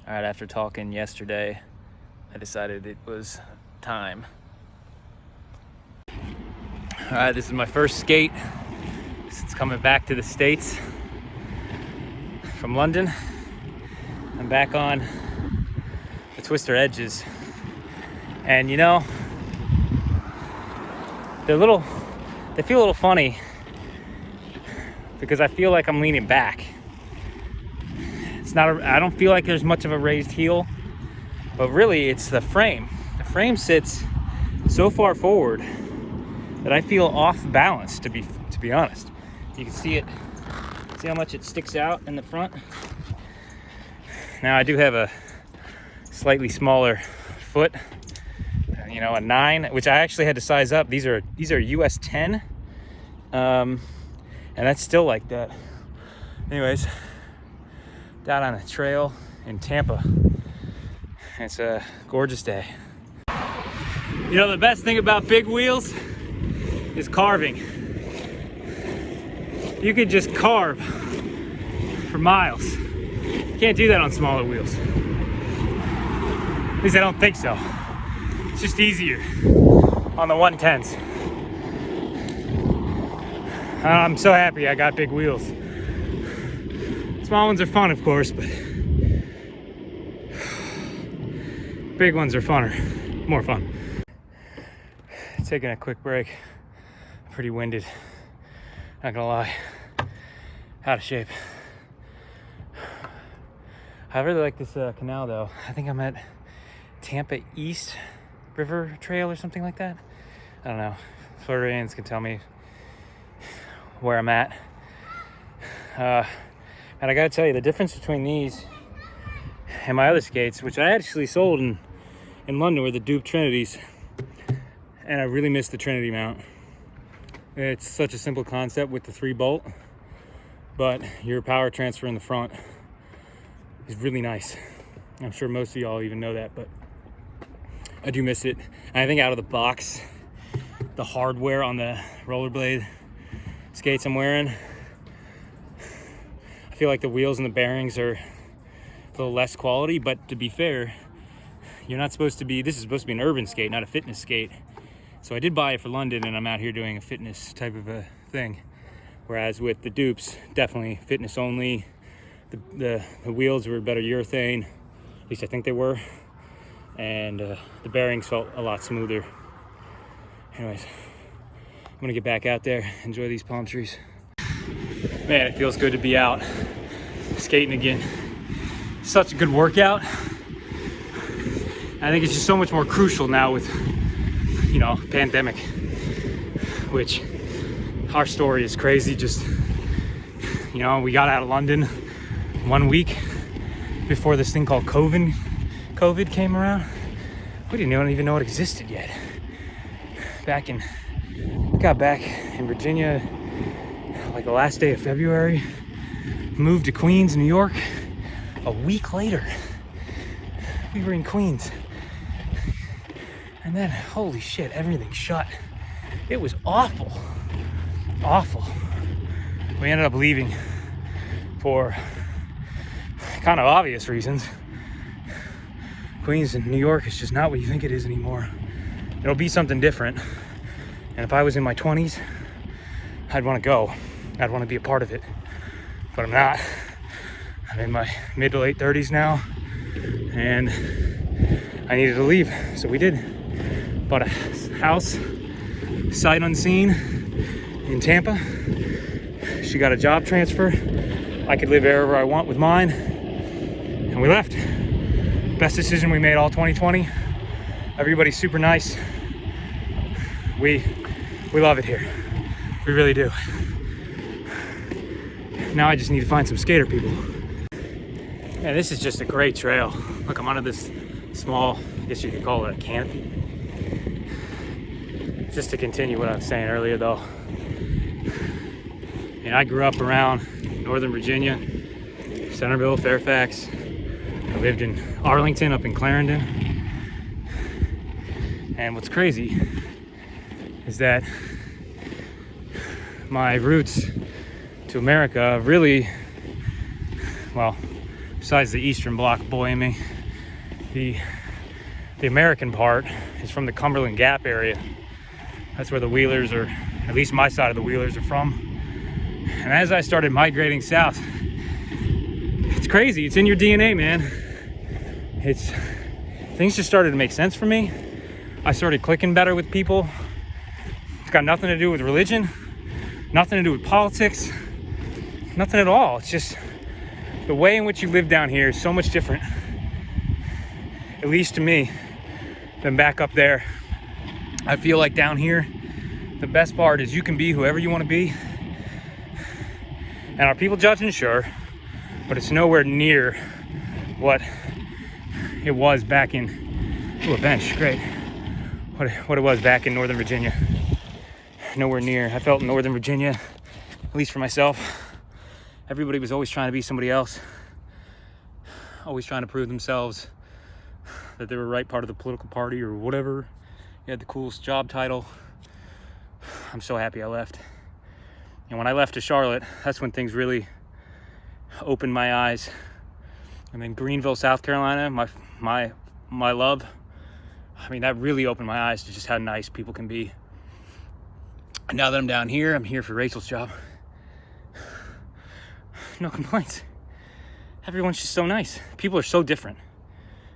All right, after talking yesterday, I decided it was time. All right, this is my first skate since coming back to the States from London. I'm back on the Twister edges. And you know, they feel a little funny because I feel like I'm leaning back. I don't feel like there's much of a raised heel, but really it's the frame. The frame sits so far forward that I feel off balance, to be honest. You can see how much it sticks out in the front. Now I do have a slightly smaller foot, you know, a 9, which I actually had to size up. These are US 10, and that's still like that. Anyways, down on a trail in Tampa. It's a gorgeous day. You know, the best thing about big wheels is carving. You could just carve for miles. You can't do that on smaller wheels. At least I don't think so. It's just easier on the 110s. I'm so happy I got big wheels. Small ones are fun, of course, but big ones are more fun. Taking a quick break. I'm pretty winded, not gonna lie. Out of shape. I really like this canal though. I think I'm at Tampa East River Trail or something like that. I don't know. Floridians can tell me where I'm at. And I gotta tell you, the difference between these and my other skates, which I actually sold in London, were the dupe Trinities. And I really miss the Trinity mount. It's such a simple concept with the 3-bolt, but your power transfer in the front is really nice. I'm sure most of y'all even know that, but I do miss it. And I think out of the box, the hardware on the rollerblade skates I'm wearing, I feel like the wheels and the bearings are a little less quality, but to be fair, this is supposed to be an urban skate, not a fitness skate. So I did buy it for London, and I'm out here doing a fitness type of a thing. Whereas with the dupes, definitely fitness only. The wheels were better urethane, at least I think they were. And the bearings felt a lot smoother. Anyways, I'm gonna get back out there, enjoy these palm trees. Man, it feels good to be out skating again. Such a good workout. I think it's just so much more crucial now with, you know, pandemic, which our story is crazy. Just, you know, we got out of London 1 week before this thing called COVID came around. We didn't even know it existed yet. We got back in Virginia like the last day of February, moved to Queens, New York. A week later, we were in Queens. And then, holy shit, everything shut. It was awful. We ended up leaving for kind of obvious reasons. Queens and New York is just not what you think it is anymore. It'll be something different. And if I was in my 20s, I'd want to go. I'd want to be a part of it. But I'm not. I'm in my mid to late 30s now, and I needed to leave, so we did. Bought a house, sight unseen, in Tampa. She got a job transfer. I could live wherever I want with mine, and we left. Best decision we made all 2020. Everybody's super nice. We love it here. We really do. Now I just need to find some skater people. Man, this is just a great trail. Look, I'm under this small, I guess you could call it a canopy. Just to continue what I was saying earlier though. And I grew up around Northern Virginia, Centerville, Fairfax. I lived in Arlington, up in Clarendon. And what's crazy is that my roots to America really, well, besides the Eastern Bloc boy in me, the American part is from the Cumberland Gap area. That's where the Wheelers are, at least my side of the Wheelers are from. And as I started migrating south, it's crazy. It's in your DNA, man. Things just started to make sense for me. I started clicking better with people. It's got nothing to do with religion, nothing to do with politics, nothing at all. It's just the way in which you live down here is so much different, at least to me, than back up there. I feel like down here, the best part is you can be whoever you want to be. And are people judging? Sure. But it's nowhere near what it was back in, a bench, great. What it was back in Northern Virginia. Nowhere near. I felt in Northern Virginia, at least for myself, everybody was always trying to be somebody else. Always trying to prove themselves that they were right part of the political party or whatever. You had the coolest job title. I'm so happy I left. And when I left to Charlotte, that's when things really opened my eyes. And then Greenville, South Carolina, my love. I mean, that really opened my eyes to just how nice people can be. And now that I'm down here, I'm here for Rachel's job. No complaints. Everyone's just so nice. People are so different.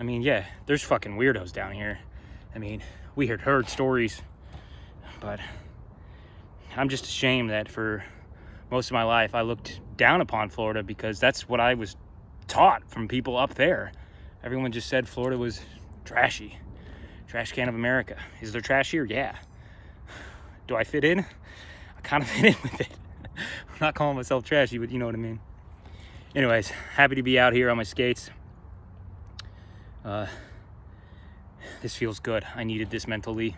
I mean, yeah, there's fucking weirdos down here. I mean, we had heard stories, but I'm just ashamed that for most of my life I looked down upon Florida because that's what I was taught from people up there. Everyone just said Florida was trashy. Trash can of America. Is there trash here? Yeah. Do I fit in? I kind of fit in with it. I'm not calling myself trashy, but you know what I mean. Anyways, happy to be out here on my skates. This feels good. I needed this mentally.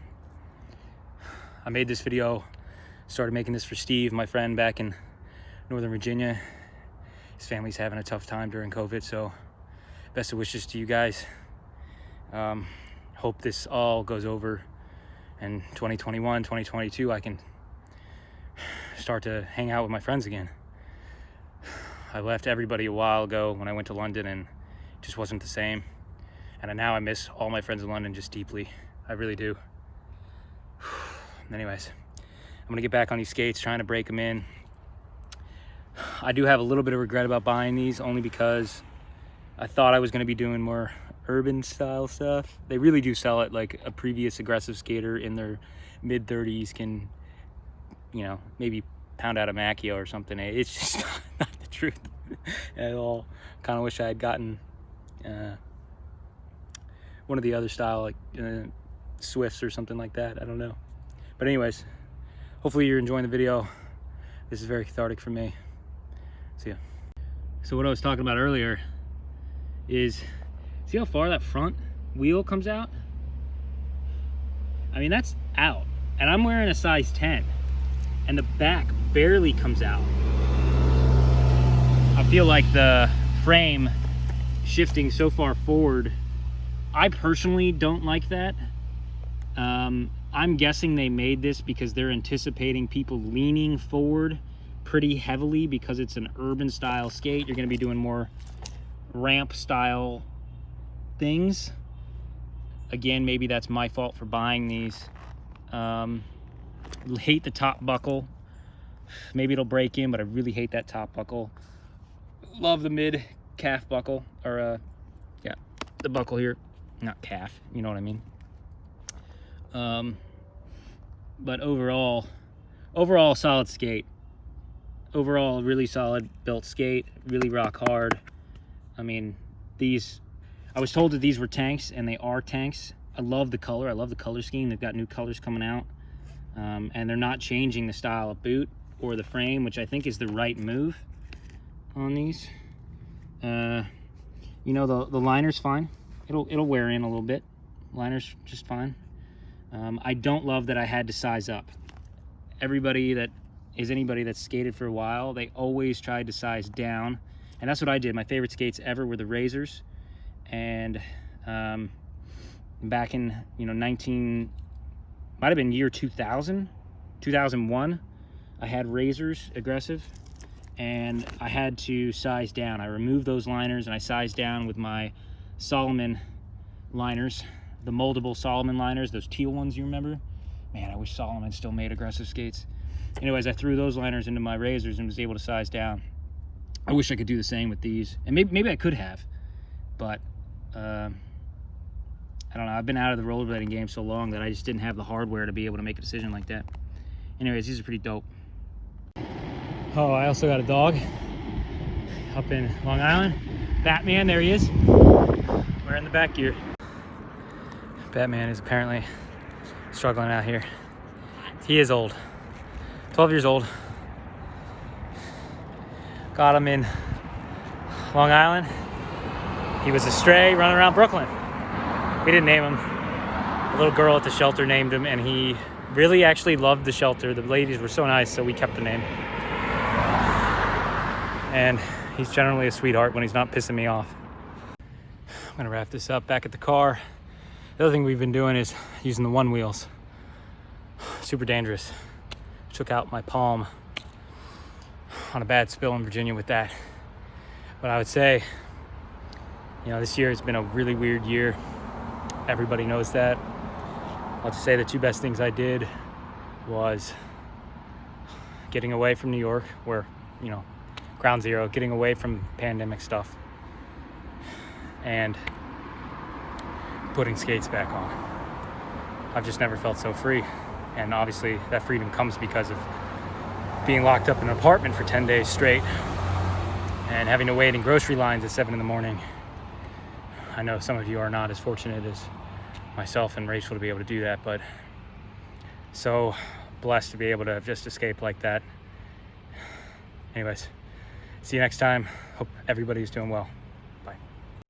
I made this video, started making this for Steve, my friend back in Northern Virginia. His family's having a tough time during COVID, so best of wishes to you guys. Hope this all goes over, and 2021, 2022, I can start to hang out with my friends again. I left everybody a while ago when I went to London, and it just wasn't the same. And now I miss all my friends in London just deeply. I really do. Anyways, I'm gonna get back on these skates, trying to break them in. I do have a little bit of regret about buying these, only because I thought I was gonna be doing more urban style stuff. They really do sell it like a previous aggressive skater in their mid 30s can, you know, maybe pound out a Macchio or something. It's just not the truth at all. Kind of wish I had gotten one of the other style, like Swifts or something like that. I don't know. But anyways, hopefully you're enjoying the video. This is very cathartic for me. See ya. So what I was talking about earlier is, see how far that front wheel comes out? I mean, that's out. And I'm wearing a size 10. And the back barely comes out. I feel like the frame shifting so far forward, I personally don't like that. I'm guessing they made this because they're anticipating people leaning forward pretty heavily because it's an urban style skate. You're gonna be doing more ramp style things. Again, maybe that's my fault for buying these. Hate the top buckle. Maybe it'll break in, but I really hate that top buckle. Love the mid calf buckle, or yeah, the buckle here, not calf, you know what I mean. But overall solid skate. Overall really solid built skate, really rock hard. I mean, these, I was told that these were tanks, and they are tanks. I love the color. I love the color scheme. They've got new colors coming out. And they're not changing the style of boot or the frame, which I think is the right move on these. You know, the liner's fine. It'll wear in a little bit. Liner's just fine. I don't love that I had to size up. Anybody that's skated for a while, they always tried to size down, and that's what I did. My favorite skates ever were the Razors, and back in, you know, might have been year 2000, 2001, I had Razors aggressive, and I had to size down. I removed those liners and I sized down with my Solomon liners, the moldable Solomon liners, those teal ones, you remember? Man, I wish Solomon still made aggressive skates. Anyways, I threw those liners into my razors and was able to size down. I wish I could do the same with these, and maybe I could have, but I don't know. I've been out of the rollerblading game so long that I just didn't have the hardware to be able to make a decision like that. Anyways, these are pretty dope. Oh, I also got a dog up in Long Island. Batman, there he is, wearing the back gear. Batman is apparently struggling out here. He is old, 12 years old. Got him in Long Island. He was a stray running around Brooklyn. We didn't name him. A little girl at the shelter named him, and he really actually loved the shelter. The ladies were so nice, so we kept the name. And he's generally a sweetheart when he's not pissing me off. I'm gonna wrap this up back at the car. The other thing we've been doing is using the one wheels. Super dangerous. Took out my palm on a bad spill in Virginia with that. But I would say, you know, this year has been a really weird year. Everybody knows that. I'll just say the two best things I did was getting away from New York, where, you know, ground zero, getting away from pandemic stuff, and putting skates back on. I've just never felt so free. And obviously that freedom comes because of being locked up in an apartment for 10 days straight and having to wait in grocery lines at 7 in the morning. I know some of you are not as fortunate as myself and Rachel to be able to do that, but so blessed to be able to just escape like that. Anyways, see you next time. Hope everybody's doing well.